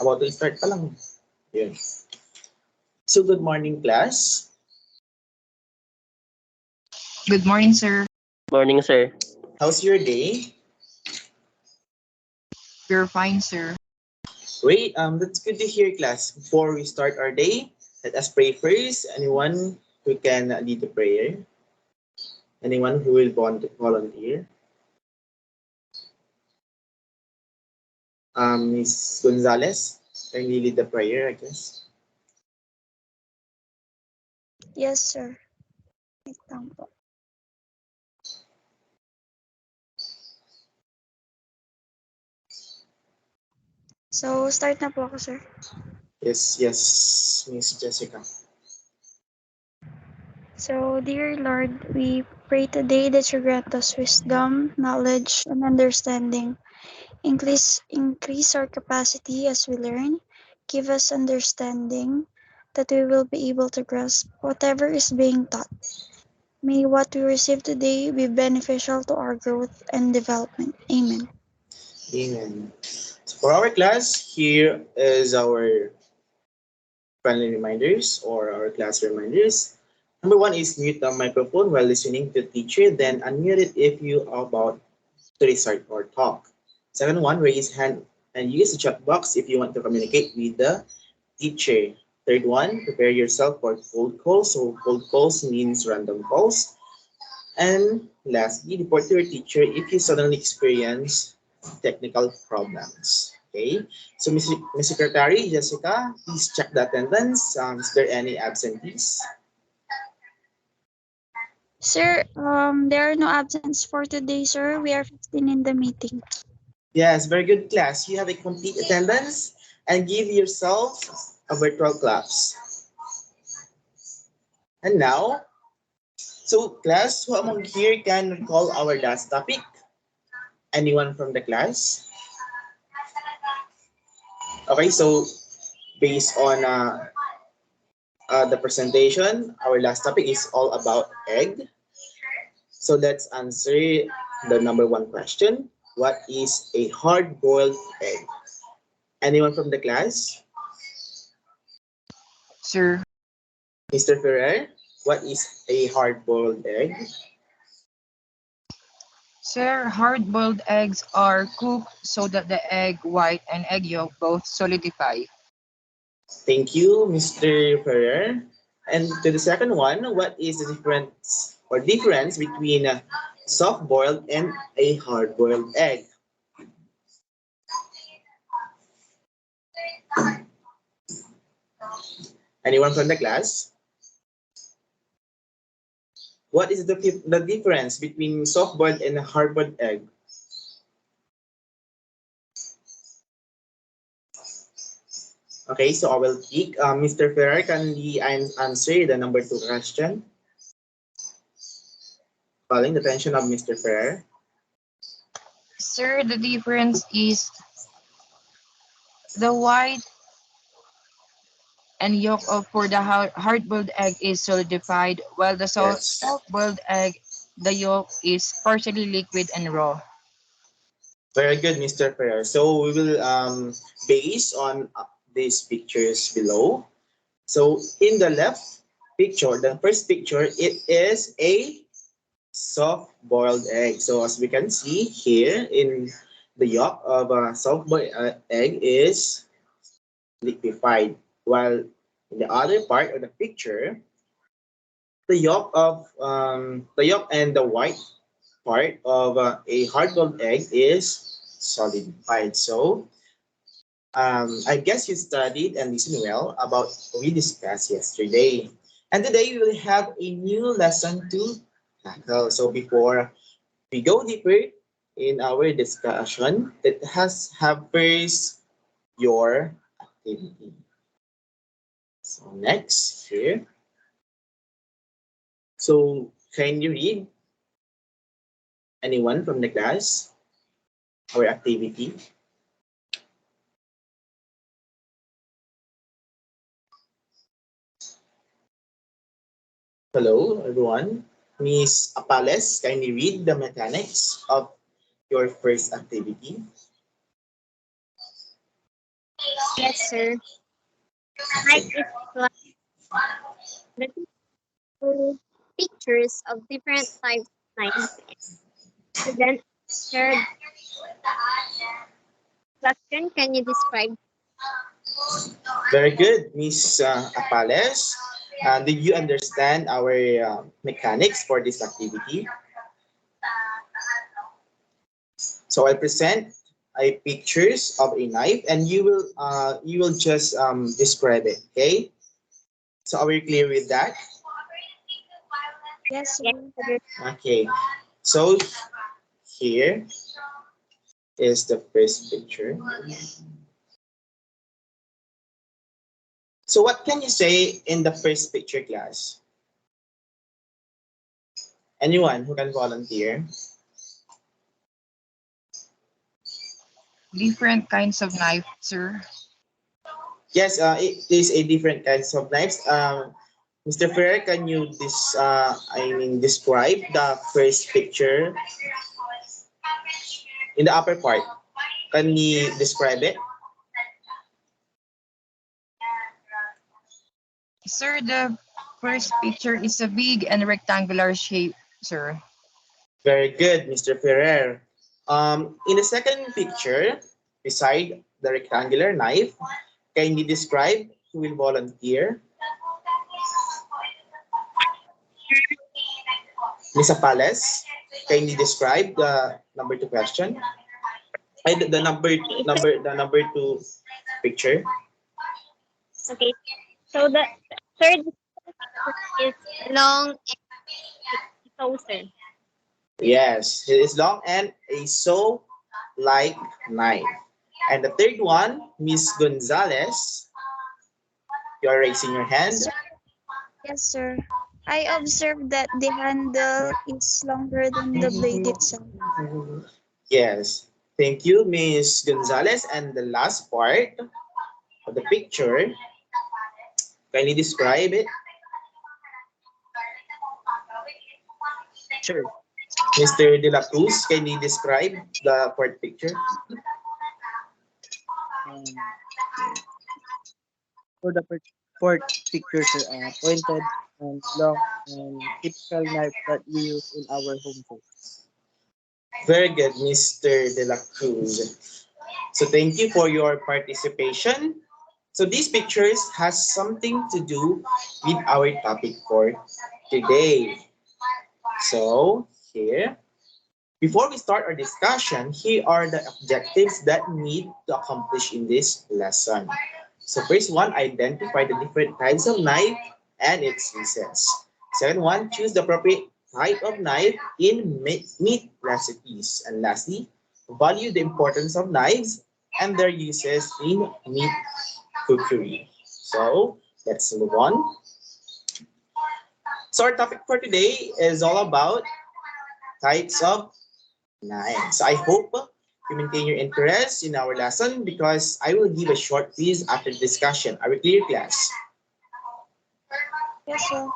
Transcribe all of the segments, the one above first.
About to start pa lang. Yun. So, good morning, class. Good morning, sir. Morning, sir. How's your day? We're fine, sir. Great. That's good to hear, class. Before we start our day, let us pray first. Anyone who can lead the prayer? Anyone who will volunteer? Miss Gonzalez, can you lead the prayer, I guess? Yes, sir. Wait lang po. So, start na po ako, sir. Yes, Miss Jessica. So, dear Lord, we pray today that you grant us wisdom, knowledge, and understanding. Increase our capacity as we learn. Give us understanding that we will be able to grasp whatever is being taught. May what we receive today be beneficial to our growth and development. Amen. Amen. So for our class, here is our friendly reminders or our class reminders. Number one is mute the microphone while listening to the teacher, then unmute it if you are about to recite or talk. Second one, raise hand and use the chat box if you want to communicate with the teacher. Third one, prepare yourself for cold calls. So cold calls means random calls. And lastly, report to your teacher if you suddenly experience technical problems. Okay, so Ms. Secretary Jessica, please check the attendance. Is there any absentees? Sir, there are no absence for today, sir. We are 15 in the meeting. Yes, very good class. You have a complete attendance and give yourself a virtual claps. And now, so class, who among here can recall our last topic? Anyone from the class? Okay, so based on the presentation, our last topic is all about egg. So let's answer the number one question. What is a hard-boiled egg? Anyone from the class? Sir, Mr. Ferrer, what is a hard-boiled egg? sir, hard-boiled eggs are cooked so that the egg white and egg yolk both solidify. Thank you, Mr. Ferrer. And to the second one, what is the difference between a soft-boiled and a hard-boiled egg? Anyone from the class? What is the difference between soft-boiled and a hard-boiled egg? Okay, so I will pick Mr. Ferrer. Can he answer the number two question? Calling the attention of Mr. Ferrer. Sir, the difference is the white and yolk of for the hard-boiled egg is solidified, while the Yes. soft-boiled egg, the yolk is partially liquid and raw. Very good, Mr. Ferrer. So we will base on these pictures below. So in the left picture, the first picture, it is a soft-boiled egg. So as we can see here in the yolk of a soft-boiled egg is liquefied, while in the other part of the picture, the yolk and the white part of a hard-boiled egg is solidified. So I guess you studied and listened well about what we discussed yesterday. And today we will have a new lesson to tackle. So before we go deeper in our discussion, it has have first your activity. So next here. So can you read anyone from the class our activity? Hello everyone. Miss Apales, kindly read the mechanics of your first activity. Yes, sir. Knife is like the two pictures of different types of knives and present shared question. Can you describe? Very good, Miss Apales. Did you understand our mechanics for this activity? So I present a pictures of a knife, and you will just describe it. Okay. So are we clear with that? Yes, Yes, sir. sir. Okay. So here is the first picture. So what can you say in the first picture, class? Anyone who can volunteer? Different kinds of knife, sir. Yes, it is a different kinds of knives. Mr. Ferrer, can you describe the first picture in the upper part? Can you describe it? Sir, the first picture is a big and rectangular shape, sir. Very good, Mr. Ferrer. In the second picture, beside the rectangular knife, can you describe who will volunteer? Miss Apales, can you describe the number two question? The number two picture. Okay. So the third picture is long and saucer. Yes, it is long and a saw like knife. And the third one, Miss Gonzalez, you are raising your hand. Sir, yes, sir. I observed that the handle is longer than the blade itself. Yes, thank you, Miss Gonzalez. And the last part of the picture, can you describe it? Sure. Mr. De La Cruz, can you describe the fourth picture? Um, for the fourth picture, sir, pointed and long and typical knife that we use in our home tools. Very good, Mr. De La Cruz. So thank you for your participation. So these pictures has something to do with our topic for today. So here, before we start our discussion, here are the objectives that need to accomplish in this lesson. So first one, identify the different types of knife and its uses. Second one, choose the appropriate type of knife in meat recipes. And lastly, value the importance of knives and their uses in meat cookery. So let's move on. So our topic for today is all about types of knives. I hope you maintain your interest in our lesson because I will give a short quiz after the discussion. Are we clear, class? Yes, sir.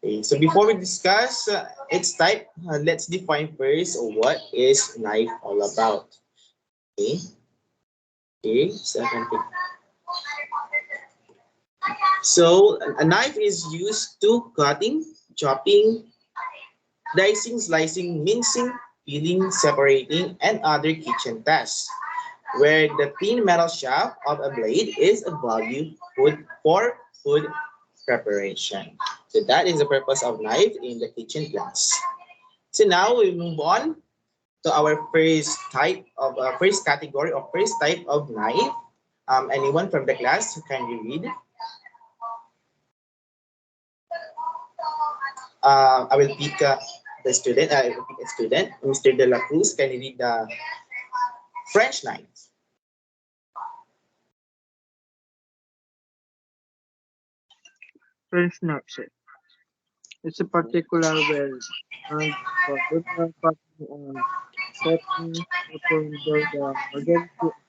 Okay, so before we discuss its type, let's define first what is knife all about. Okay, second thing. So a knife is used to cutting, chopping, dicing, slicing, mincing, peeling, separating, and other kitchen tasks, where the thin metal shaft of a blade is a value for food preparation. So that is the purpose of knife in the kitchen class. So now we move on to our first type of first category or first type of knife. Anyone from the class can you read? I will pick the student. I will pick a student, Mr. De La Cruz. Can you read the French knife? French knife, sir. It's a particular well and for regular cutting and cutting often by the majority of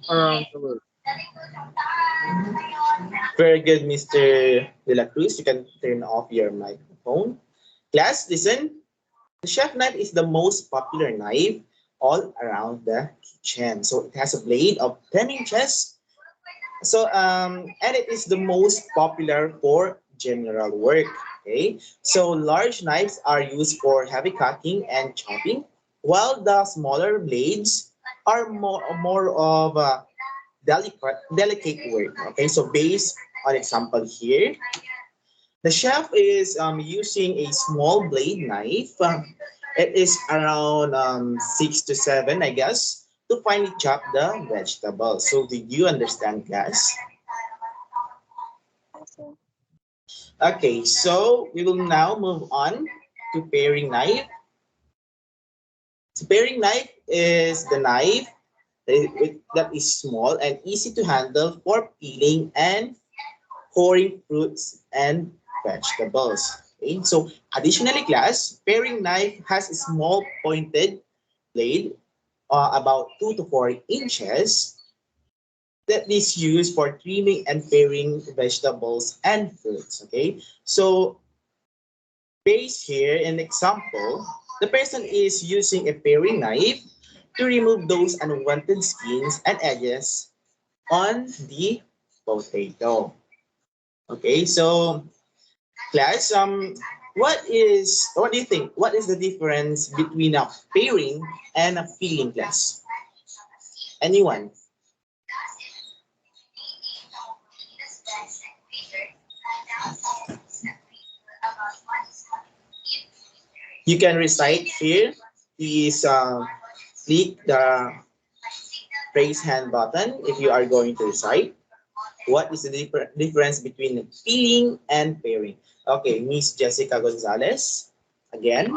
around the world. Very good, Mr. De La Cruz. You can turn off your microphone. Class, listen. The chef knife is the most popular knife all around the kitchen. So it has a blade of 10 inches. So and it is the most popular for general work. Okay. So large knives are used for heavy cutting and chopping, while the smaller blades are more of a delicate work. Okay. So based on example here, the chef is using a small blade knife. It is around 6 to 7, I guess, to finely chop the vegetables. So, did you understand, class? Yes, sir. Okay, so we will now move on to paring knife. So, paring knife is the knife that is small and easy to handle for peeling and coring fruits and vegetables. Okay, so additionally, class, paring knife has a small pointed blade, about 2 to 4 inches, that is used for trimming and paring vegetables and fruits. Okay, so based here in example, the person is using a paring knife to remove those unwanted skins and edges on the potato. Okay, so class, what do you think? What is the difference between a pairing and a peeling, class? Anyone? You can recite here. Please click the raise hand button if you are going to recite. What is the difference between peeling and pairing? Okay, Miss Jessica Gonzalez, again.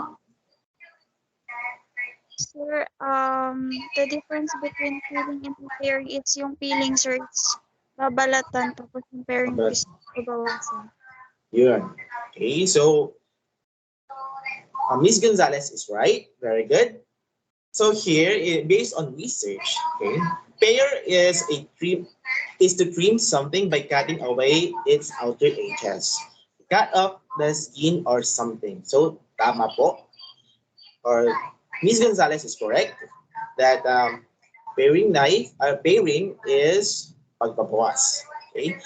Sir, the difference between peeling and preparing is yung peeling, sir, it's babalatan tapos yung pairing po But is babawasan. yun. Okay, so Miss Gonzalez is right. Very good. So here, based on research, okay, pair is to trim something by cutting away its outer edges. Cut off the skin or something. So tama po, or Miss Gonzalez is correct that pairing is pagbabawas. Okay,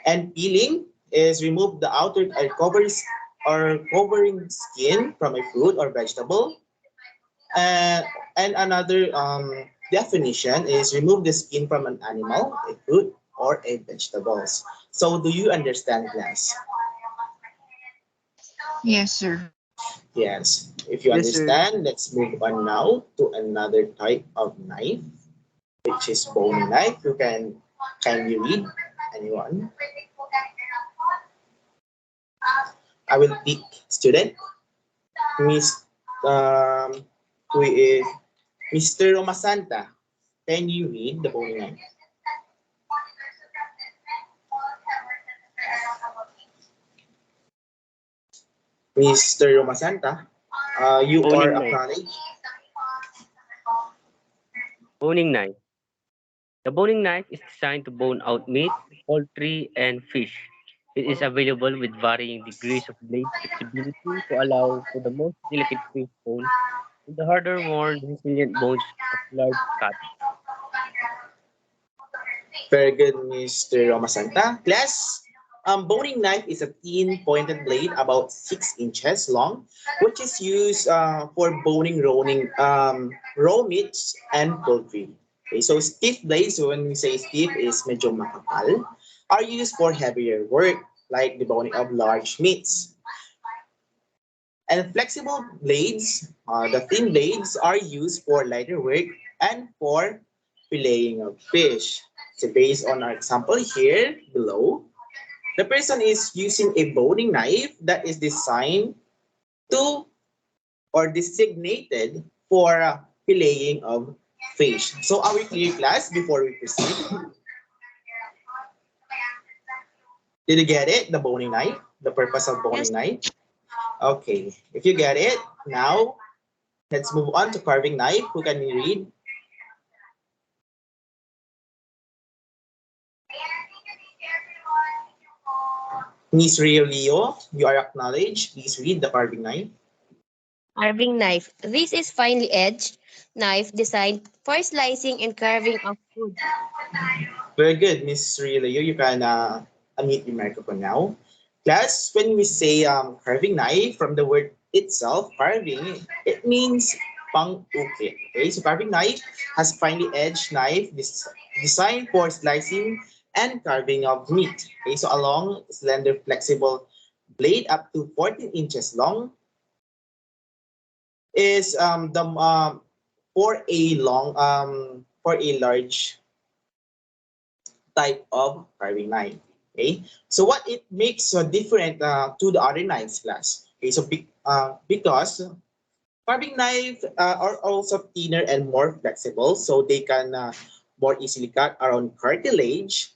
and peeling is remove the outer or covering skin from a fruit or vegetable. And, and another definition is remove the skin from an animal, a fruit, or a vegetables. So do you understand, class? Yes, sir. Yes. If you Yes, sir. understand, let's move on now to another type of knife, which is bone knife. You can kindly read, anyone. I will pick student, Miss um, who is Mr. Romasanta. Can you read the bone knife? Mr. Romasanta, you are Boning knife. acknowledged. Boning knife. The boning knife is designed to bone out meat, poultry, and fish. It is available with varying degrees of blade flexibility to allow for the most delicate fish bone and the harder, more resilient bones of large cat. Very good, Mr. Romasanta. Class, boning knife is a thin pointed blade about 6 inches long, which is used for boning raw meats and poultry. Okay, so stiff blades, when we say stiff, is medyo makapal, are used for heavier work, like the boning of large meats. And flexible blades, the thin blades are used for lighter work and for filleting of fish. So based on our example here below, the person is using a boning knife that is designed to or designated for filleting of fish. So are we clear, class, before we proceed? Did you get it? The boning knife? The purpose of Yes, boning knife? Okay. If you get it, now let's move on to carving knife. Who can we read? Miss Rio Leo, you are acknowledged. Please read the carving knife. Carving knife. This is finely edged knife designed for slicing and carving of food. Very good, Miss Rila. You can unmute your microphone now. Class, when we say carving knife, from the word itself, carving, it means pang-ukit. Okay, so carving knife has finely edged knife designed for slicing and carving of meat. Okay, so a long, slender, flexible blade up to 14 inches long is the for a large type of carving knife. Okay, so what it makes different to the other knives class. Okay, so because carving knife are also thinner and more flexible, so they can more easily cut around cartilage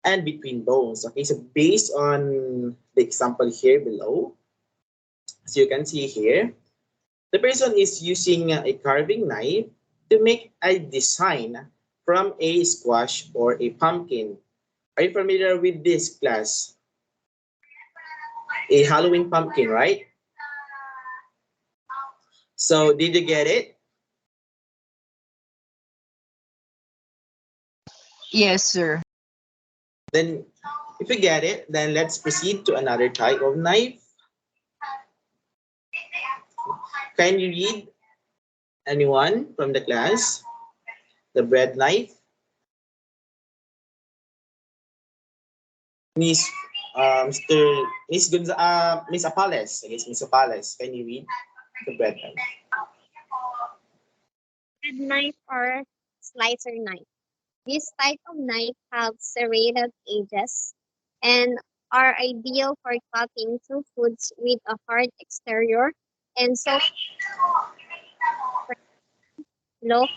and between bones. Okay, so based on the example here below, as you can see here, the person is using a carving knife to make a design from a squash or a pumpkin. Are you familiar with this class? A Halloween pumpkin, right? So did you get it? Yes, sir. Then if you get it, then let's proceed to another type of knife. Can you read anyone from the class? The bread knife. Miss Mr. Miss Apales. I guess Miss Apales. Can you read the bread knife? Bread knife or slicer knife. This type of knife have serrated edges and are ideal for cutting through foods with a hard exterior and soft loaf.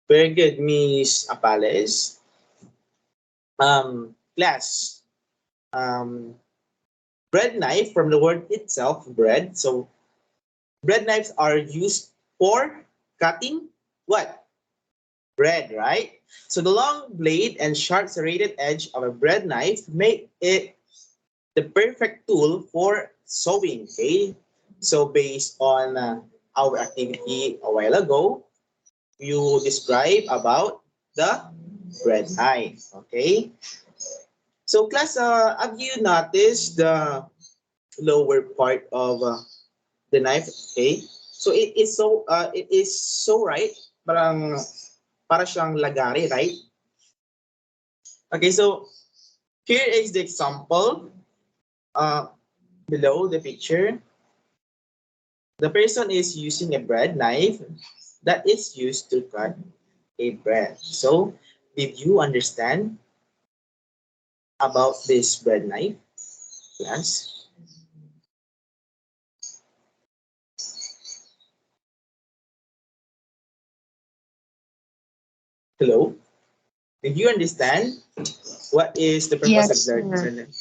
Very good, Miss Apales. Class. Um, bread knife from the word itself, bread. So bread knives are used for cutting what? Bread, right? So the long blade and sharp serrated edge of a bread knife make it the perfect tool for sewing. Okay, so based on our activity a while ago, you describe about the bread knife. Okay, so class, have you noticed the lower part of the knife? Okay, so it is so right, parang para siyang lagari, right? Okay, so here is the example uh, below the picture. The person is using a bread knife that is used to cut a bread. So, did you understand about this bread knife, class? Hello? Did you understand what is the purpose of Yes, bread sir. knife?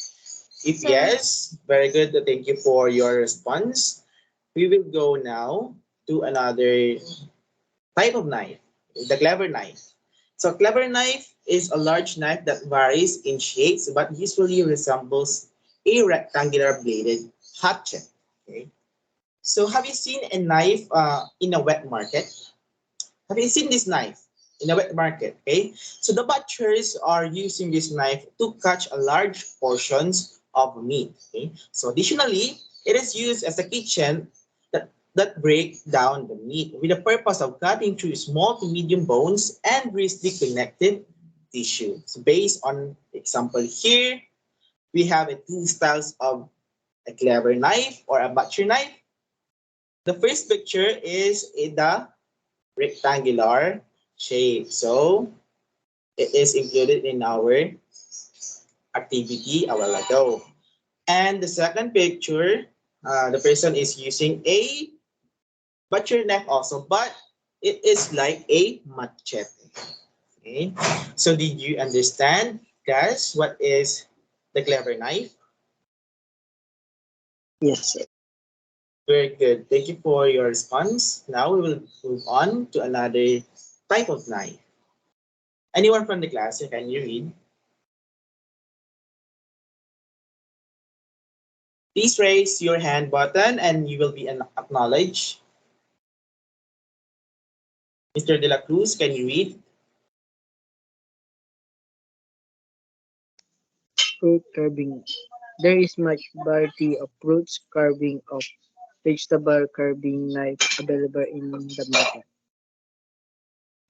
If Sir, yes, very good. Thank you for your response. We will go now to another type of knife, the clever knife. So clever knife is a large knife that varies in shapes but usually resembles a rectangular bladed hatchet. Okay. So have you seen a knife in a wet market? Have you seen this knife in a wet market? Okay. So the butchers are using this knife to catch a large portions of meat. Okay. So additionally, it is used as a kitchen that break down the meat with the purpose of cutting through small to medium bones and greasy connective tissue. So based on example here, we have two styles of a clever knife or a butcher knife. The first picture is in the rectangular shape. So it is included in our activity a while ago. And the second picture, the person is using a butcher knife also, but it is like a machete. Okay. So did you understand, guys, what is the clever knife? Yes, sir. Very good. Thank you for your response. Now we will move on to another type of knife. Anyone from the class, can you read? Please raise your hand button and you will be acknowledged. Mr. De La Cruz, can you read? Fruit carving. There is much variety of fruits carving of vegetable carving knife available in the market.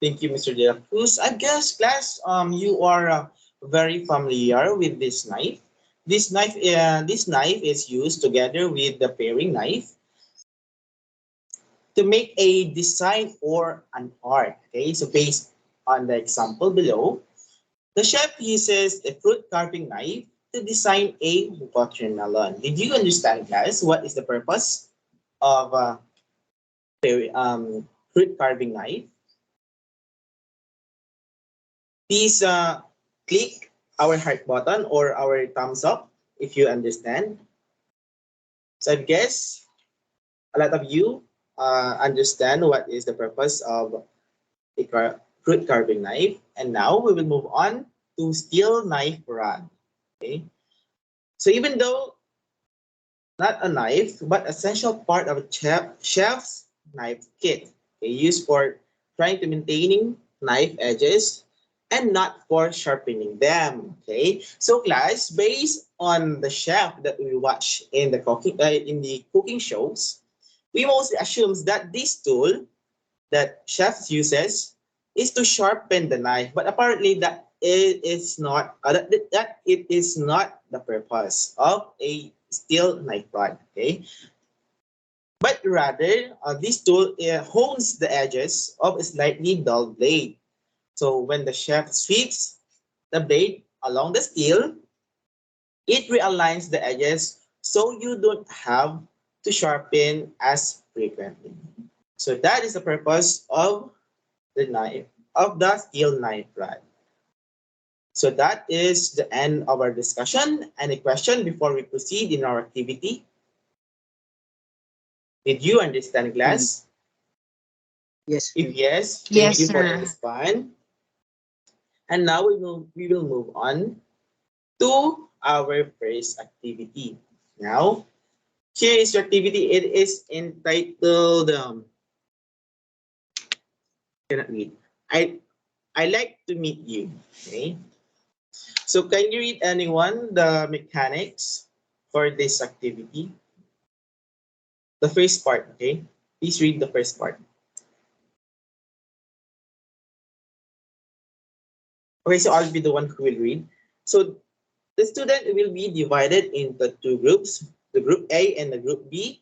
Thank you, Mr. De La Cruz. I guess, class, you are very familiar with this knife. This knife is used together with the paring knife to make a design or an art. Okay, so based on the example below, the chef uses a fruit carving knife to design a watermelon. Did you understand, guys? What is the purpose of a fruit carving knife? Please click our heart button or our thumbs up if you understand. So I guess a lot of you understand what is the purpose of a fruit carving knife. And now we will move on to steel knife rod. Okay. So even though not a knife, but essential part of a chef's knife kit, okay, used for trying to maintaining knife edges and not for sharpening them. Okay, so class, based on the chef that we watch in the cooking shows, we mostly assumes that this tool that chefs uses is to sharpen the knife, but apparently that it is not that it is not the purpose of a steel knife rod. Okay, but rather this tool hones the edges of a slightly dull blade. So when the chef sweeps the blade along the steel, it realigns the edges so you don't have to sharpen as frequently. So that is the purpose of the knife, of the steel knife rod. So that is the end of our discussion. Any question before we proceed in our activity? Did you understand, And class? yes, If sir. yes, thank Yes, you for the sir. response. And now we will move on to our first activity. Now, here is your activity. It is entitled cannot read. I I like to meet you. Okay. So can you read anyone the mechanics for this activity? The first part, okay? Please read the first part. Okay, so I'll be the one who will read. So the student will be divided into two groups, the group A and the group B.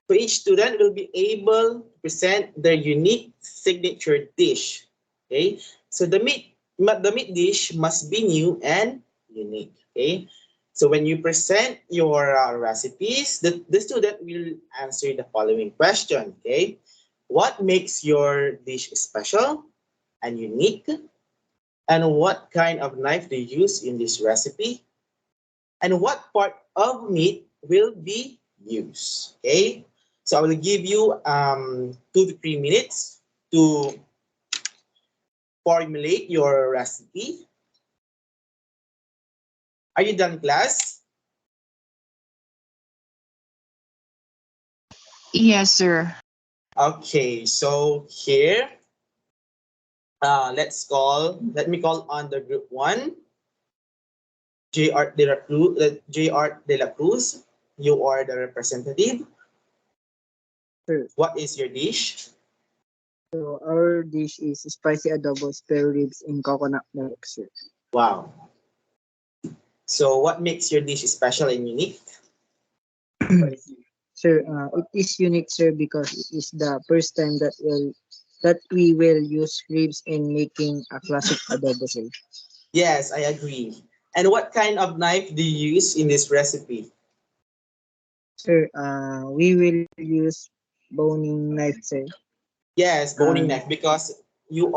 So each student will be able to present their unique signature dish. Okay, so the meat dish must be new and unique. Okay, so when you present your recipes, the student will answer the following question. Okay, what makes your dish special and unique? And what kind of knife do you use in this recipe? And what part of meat will be used. Okay, so I will give you 2 to 3 minutes to formulate your recipe. Are you done, class? Yes, sir. Okay, so here, let me call on the group one, J. Art de la Cruz. J. Art de la Cruz, you are the representative. Sir. What is your dish? So our dish is spicy adobo spare ribs in coconut milk, sir. Wow. So what makes your dish special and unique? Sir, it is unique, sir, because it is the first time that we will use ribs in making a classic adobo, sir. Yes, I agree. And what kind of knife do you use in this recipe? Sir, we will use boning knife, sir. Yes, boning Um, knife because you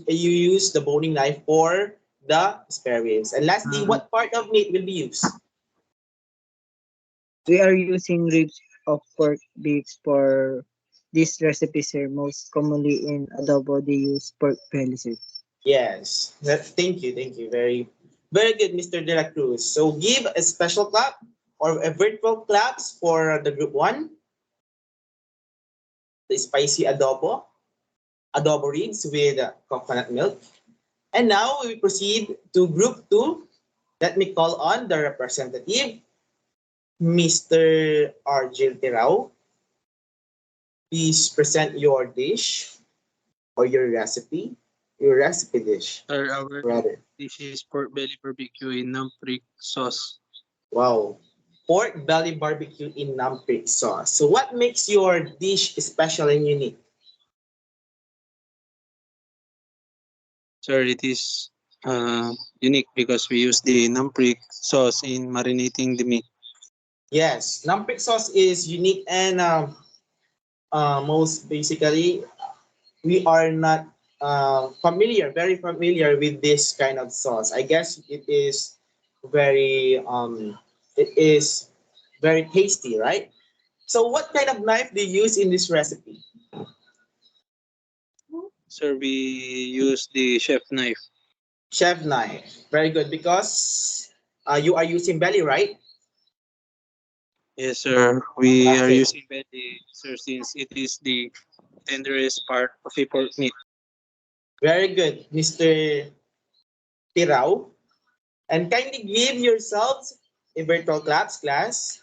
use the boning knife for the spare ribs. And lastly, uh, what part of meat will be used? we are using ribs of pork beef for this recipe, sir. Most commonly in adobo, they use pork belly, sir. Yes. Thank you, thank you. Very, very good, Mr. De La Cruz. So give a special clap or a virtual claps for the group 1, the spicy adobo ribs with coconut milk. And now we proceed to group 2. Let me call on the representative, Mr. Argil Tirao. Please present your dish or your recipe dish, Sir, our rather. dish is pork belly barbecue in Namprick sauce. Wow. Pork belly barbecue in numpig sauce. So what makes your dish special and unique? Sir, it is unique because we use the Namprick sauce in marinating the meat. Yes, numpig sauce is unique and most basically we are not very familiar with this kind of sauce. I guess very it is very tasty, right? So what kind of knife do you use in this recipe? Sir, we use the chef knife. Chef knife. Very good because you are using belly, right? Yes, sir. We are Okay. using belly, sir, since it is the tenderest part of a pork meat. Very good, Mr. Tirao. And kindly give yourselves a virtual claps, class.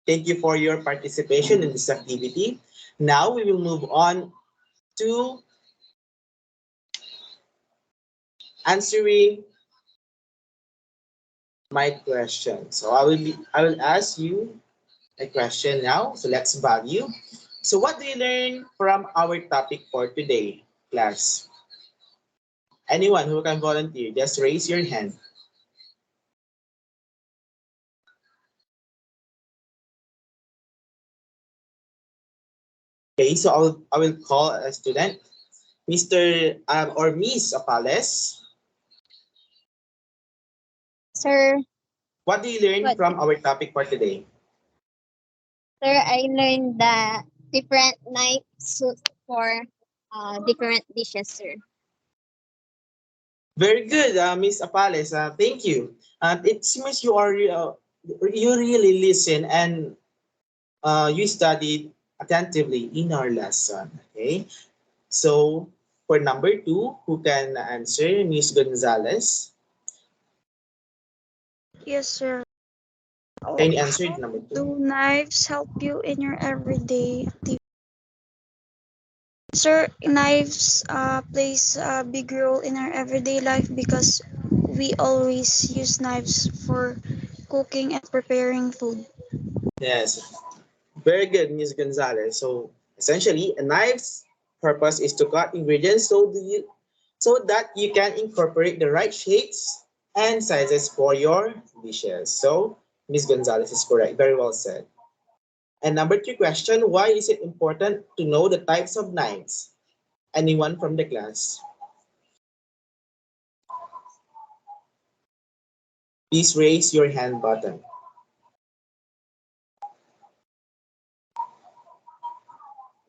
Thank you for your participation in this activity. Now we will move on to answering my question. So I will ask you a question now. So let's value. So what do you learn from our topic for today, class? Anyone who can volunteer, just raise your hand. Okay, so I will call a student, Mr. Or Miss Apales. Sir, What do you learn what? from our topic for today? Sir, I learned the different knife suit for different dishes, sir. Very good, Miss Apales. Thank you. It seems you really listen and you studied attentively in our lesson. Okay, so for number 2, who can answer? Miss Gonzalez. Yes, sir. Oh, Can you answer how number do 2? knives help you in your everyday activity? Sir, knives plays a big role in our everyday life because we always use knives for cooking and preparing food. Yes, very good, Miss Gonzalez. So essentially, a knife's purpose is to cut ingredients so that you can incorporate the right shapes and sizes for your dishes. So Miss Gonzalez is correct. Very well said. And number 3 question, why is it important to know the types of knives? Anyone from the class? Please raise your hand button.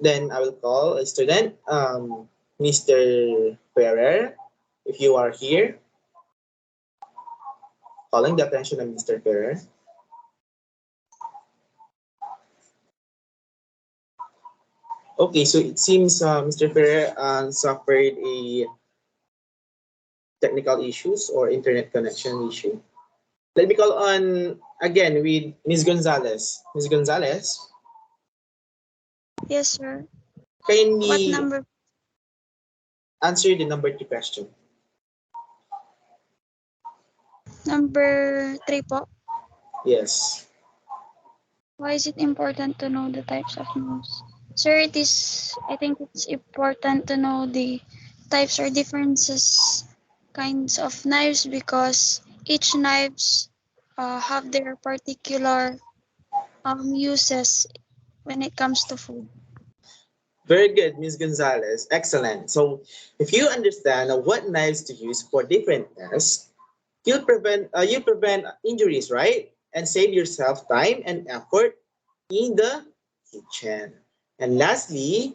Then I will call a student, Mr. Ferrer, if you are here, calling the attention of Mr. Ferrer. Okay, so it seems Mr. Ferrer suffered a technical issues or internet connection issue. Let me call on again with Ms. Gonzalez. Ms. Gonzalez, Yes, sir. What kindly number? answer the number 2 question. Number 3 po. Yes. Why is it important to know the types of knives? Sir, I think it's important to know the types or differences kinds of knives because each knives have their particular uses when it comes to food. Very good, Ms. Gonzalez. Excellent. So if you understand what knives to use for different tasks, you prevent injuries, right? And save yourself time and effort in the kitchen. And lastly,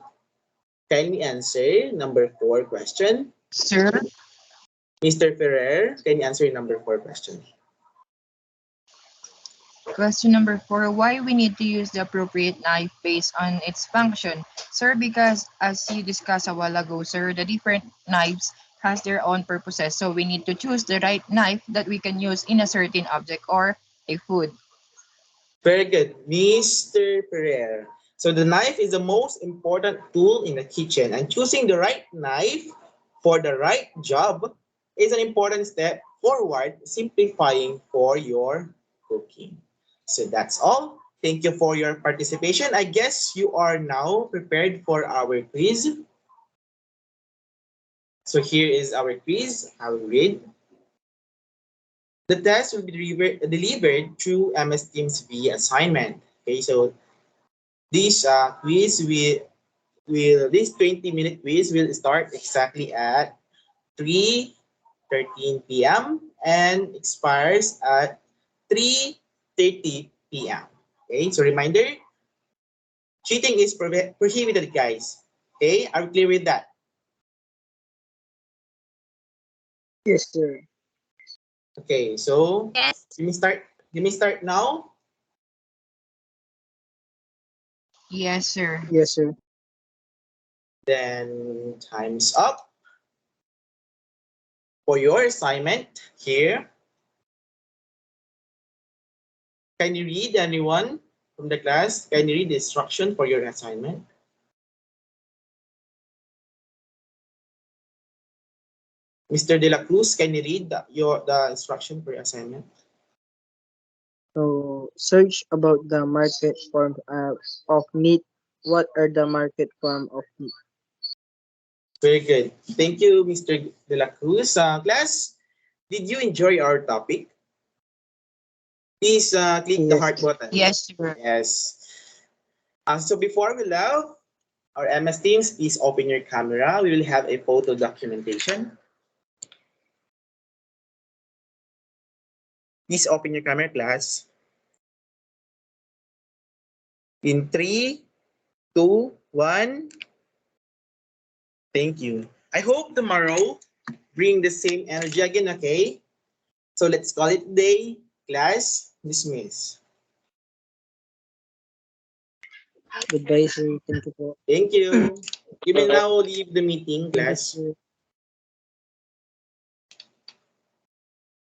kindly answer number 4 question. Sir, Mr. Ferrer, can you answer number 4 question? Question number 4, why we need to use the appropriate knife based on its function? Sir, because as you discussed a while ago, sir, the different knives has their own purposes. So we need to choose the right knife that we can use in a certain object or a food. Very good, Mr. Pereira. So the knife is the most important tool in the kitchen, and choosing the right knife for the right job is an important step forward, simplifying for your cooking. So that's all. Thank you for your participation. I guess you are now prepared for our quiz. So here is our quiz. I will read. The test will be delivered through MS Teams via assignment. Okay, so this quiz will this 20-minute quiz will start exactly at 3:13 p.m. and expires at 3:30 p.m. Okay, so reminder, cheating is prohibited, guys. Okay, are we clear with that? Yes, sir. Okay, so Yes. you may start. You may start now. Yes, sir. Yes, sir. Then time's up. For your assignment here, can you read, anyone from the class? Can you read the instruction for your assignment? Mr. De La Cruz, can you read the instruction for your assignment? So, search about the market form of meat. What are the market form of meat? Very good. Thank you, Mr. De La Cruz. Class, did you enjoy our topic? Please click the Yes, heart sir. button. Yes, sir. Yes. So before we love our MS Teams, please open your camera. We will have a photo documentation. Please open your camera, class. In 3, 2, 1. Thank you. I hope tomorrow bring the same energy again, okay? So let's call it day. Class dismiss. Goodbye, sir. Thank you po. Thank you. You may now leave the meeting, Thank you, class. sir.